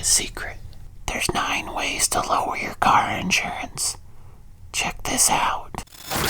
a secret. There's 9 ways to lower your car insurance. Check this out.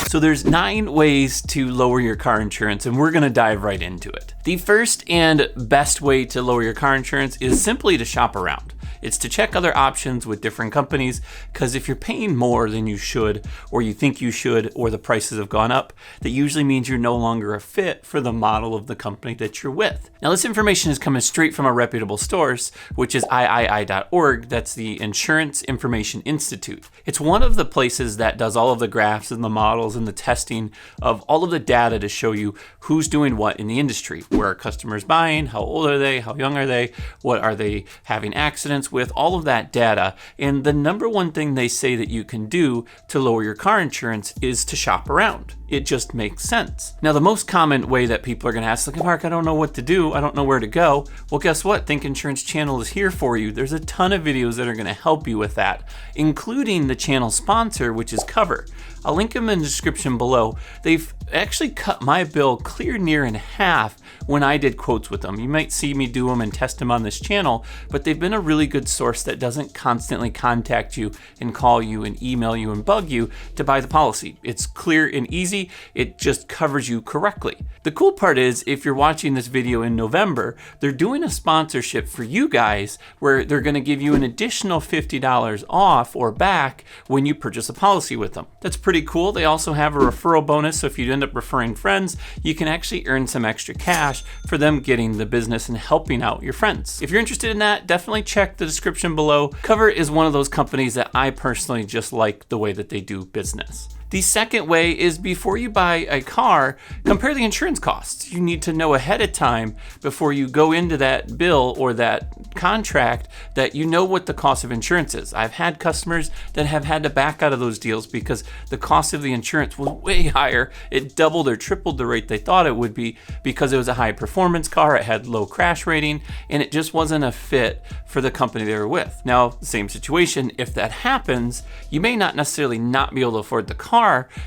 So there's 9 ways to lower your car insurance, and we're gonna dive right into it. The first and best way to lower your car insurance is simply to shop around. It's to check other options with different companies, because if you're paying more than you should, or you think you should, or the prices have gone up, that usually means you're no longer a fit for the model of the company that you're with. Now, this information is coming straight from a reputable source, which is III.org. That's the Insurance Information Institute. It's one of the places that does all of the graphs and the models and the testing of all of the data to show you who's doing what in the industry. Where are customers buying? How old are they? How young are they? What are they having accidents with? All of that data. And the number one thing they say that you can do to lower your car insurance is to shop around. It just makes sense. Now, the most common way that people are going to ask, like, Mark, I don't know what to do. I don't know where to go. Well, guess what? Think Insurance Channel is here for you. There's a ton of videos that are going to help you with that, including the channel sponsor, which is Cover. I'll link them in the description below. They've actually cut my bill clear near in half when I did quotes with them. You might see me do them and test them on this channel, but they've been a really good source that doesn't constantly contact you and call you and email you and bug you to buy the policy. It's clear and easy. It just covers you correctly. The cool part is, if you're watching this video in November, they're doing a sponsorship for you guys where they're going to give you an additional $50 off or back when you purchase a policy with them. That's pretty cool. They also have a referral bonus, so if you end up referring friends, you can actually earn some extra cash for them getting the business and helping out your friends. If you're interested in that, definitely check the description below. Cover is one of those companies that I personally just like the way that they do business. The second way is, before you buy a car, compare the insurance costs. You need to know ahead of time, before you go into that bill or that contract, that you know what the cost of insurance is. I've had customers that have had to back out of those deals because the cost of the insurance was way higher. It doubled or tripled the rate they thought it would be, because it was a high performance car, it had low crash rating, and it just wasn't a fit for the company they were with. Now, same situation, if that happens, you may not necessarily not be able to afford the car.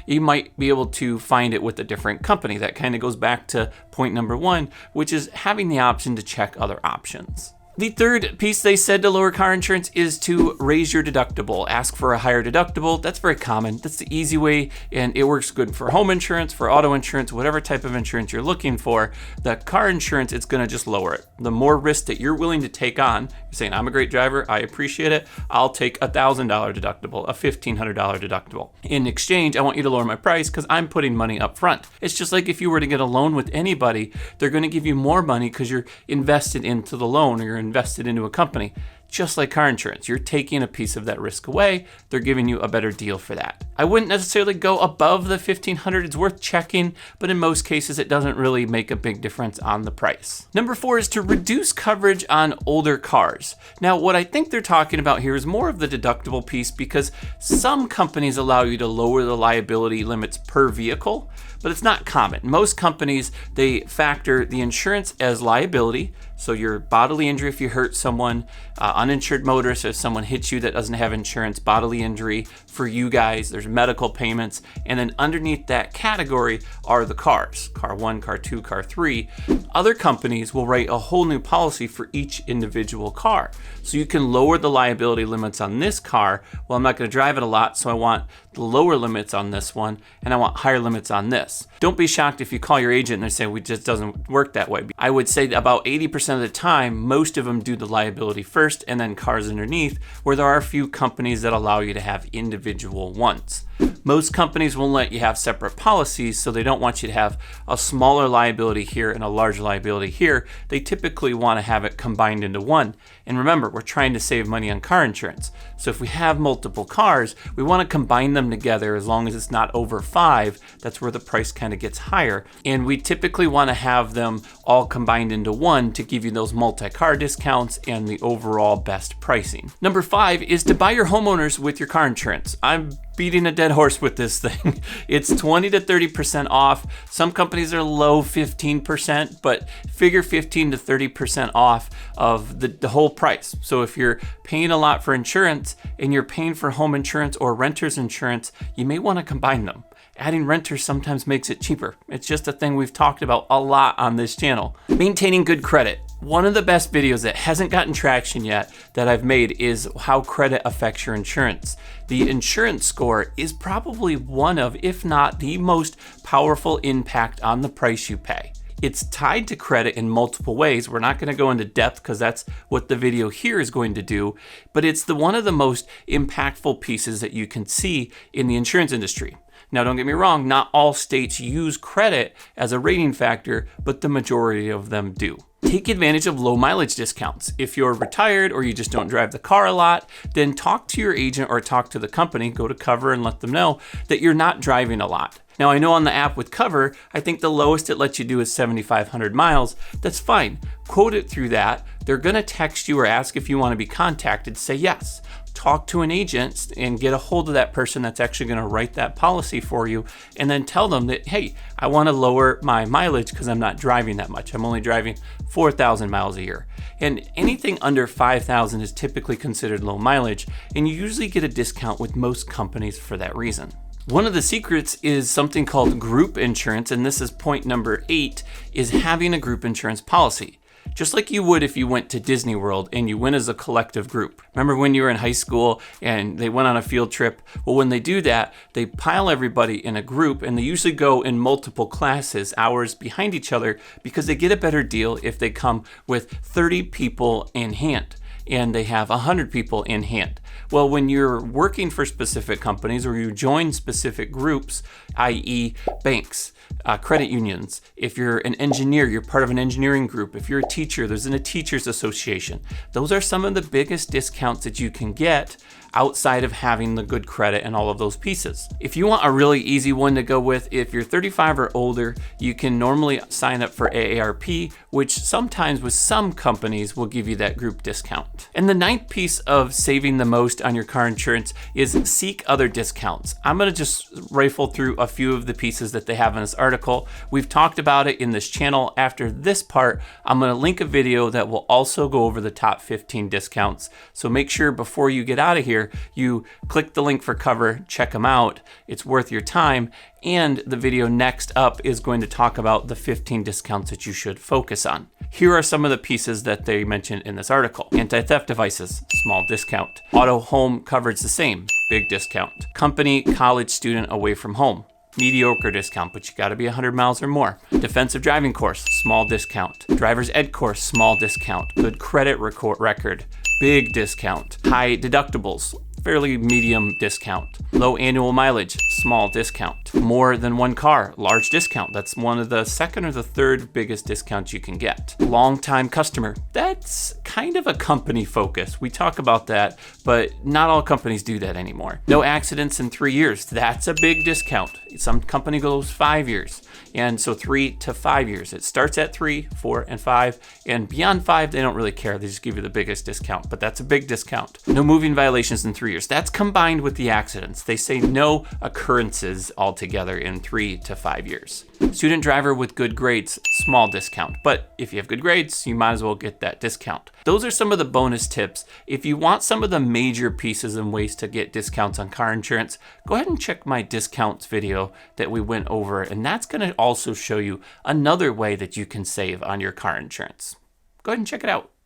You might be able to find it with a different company. That kind of goes back to point number 1, which is having the option to check other options. The third piece they said to lower car insurance is to raise your deductible. Ask for a higher deductible. That's very common. That's the easy way, and it works good for home insurance, for auto insurance, whatever type of insurance you're looking for. The car insurance, it's going to just lower it. The more risk that you're willing to take on, you're saying, I'm a great driver, I appreciate it, I'll take a $1,000 deductible, a $1,500 deductible. In exchange, I want you to lower my price because I'm putting money up front. It's just like if you were to get a loan with anybody, they're going to give you more money because you're invested into the loan, or you're invested into a company. Just like car insurance, you're taking a piece of that risk away. They're giving you a better deal for that. I wouldn't necessarily go above the $1,500. It's worth checking, but in most cases, it doesn't really make a big difference on the price. Number 4 is to reduce coverage on older cars. Now, what I think they're talking about here is more of the deductible piece, because some companies allow you to lower the liability limits per vehicle, but it's not common. Most companies, they factor the insurance as liability. So your bodily injury if you hurt someone, uninsured motorist if someone hits you that doesn't have insurance, bodily injury for you guys, there's medical payments, and then underneath that category are the cars, car 1, car 2, car 3. Other companies will write a whole new policy for each individual car. So you can lower the liability limits on this car. Well, I'm not going to drive it a lot, so I want the lower limits on this one, and I want higher limits on this. Don't be shocked if you call your agent and they say, it just doesn't work that way. I would say about 80% of the time, most of them do the liability first and then cars underneath, where there are a few companies that allow you to have individual ones. Most companies won't let you have separate policies, so they don't want you to have a smaller liability here and a larger liability here. They typically want to have it combined into one. And remember, we're trying to save money on car insurance. So if we have multiple cars, we want to combine them together as long as it's not over 5. That's where the price kind of gets higher. And we typically want to have them all combined into one to give you those multi-car discounts and the overall best pricing. Number 5 is to buy your homeowners with your car insurance. I'm beating a dead horse with this thing. It's 20 to 30% off. Some companies are low 15%, but figure 15 to 30% off of the whole price. So if you're paying a lot for insurance and you're paying for home insurance or renter's insurance, you may want to combine them. Adding renters sometimes makes it cheaper. It's just a thing we've talked about a lot on this channel. Maintaining good credit. One of the best videos that hasn't gotten traction yet that I've made is how credit affects your insurance. The insurance score is probably one of, if not the most powerful impact on the price you pay. It's tied to credit in multiple ways. We're not going to go into depth because that's what the video here is going to do, but it's one of the most impactful pieces that you can see in the insurance industry. Now, don't get me wrong, not all states use credit as a rating factor, but the majority of them do. Take advantage of low mileage discounts. If you're retired or you just don't drive the car a lot, then talk to your agent or talk to the company, go to Cover and let them know that you're not driving a lot. Now, I know on the app with Cover, I think the lowest it lets you do is 7,500 miles. That's fine. Quote it through that. They're going to text you or ask if you want to be contacted. Say yes. Talk to an agent and get a hold of that person that's actually going to write that policy for you, and then tell them that, hey, I want to lower my mileage because I'm not driving that much. I'm only driving 4,000 miles a year. And anything under 5,000 is typically considered low mileage, and you usually get a discount with most companies for that reason. One of the secrets is something called group insurance, and this is point number 8, is having a group insurance policy. Just like you would if you went to Disney World and you went as a collective group. Remember when you were in high school and they went on a field trip? Well, when they do that, they pile everybody in a group, and they usually go in multiple classes, hours behind each other, because they get a better deal if they come with 30 people in hand and they have 100 people in hand. Well, when you're working for specific companies or you join specific groups, i.e. banks, credit unions, if you're an engineer, you're part of an engineering group. If you're a teacher, there's a teachers association. Those are some of the biggest discounts that you can get outside of having the good credit and all of those pieces. If you want a really easy one to go with, if you're 35 or older, you can normally sign up for AARP, which sometimes with some companies will give you that group discount. And the 9th piece of saving the most on your car insurance is seek other discounts. I'm going to just rifle through a few of the pieces that they have in this article. We've talked about it in this channel. After this part, I'm going to link a video that will also go over the top 15 discounts. So make sure before you get out of here, you click the link for Cover, check them out. It's worth your time. And the video next up is going to talk about the 15 discounts that you should focus on. Here are some of the pieces that they mentioned in this article. Anti-theft devices, small discount. Auto home coverage the same, big discount. Company college student away from home, mediocre discount, but you gotta be 100 miles or more. Defensive driving course, small discount. Driver's ed course, small discount. Good credit record, big discount. High deductibles, fairly medium discount. Low annual mileage, small discount. More than one car, large discount. That's one of the second or the third biggest discounts you can get. Long-time customer, that's kind of a company focus. We talk about that, but not all companies do that anymore. No accidents in 3 years, that's a big discount. Some company goes 5 years. And so 3 to 5 years. It starts at 3, 4, and 5. And beyond 5, they don't really care. They just give you the biggest discount, but that's a big discount. No moving violations in 3 years. That's combined with the accidents. They say no occurrences altogether in 3 to 5 years. Student driver with good grades, small discount. But if you have good grades, you might as well get that discount. Those are some of the bonus tips. If you want some of the major pieces and ways to get discounts on car insurance, go ahead and check my discounts video that we went over, and that's going to also show you another way that you can save on your car insurance. Go ahead and check it out.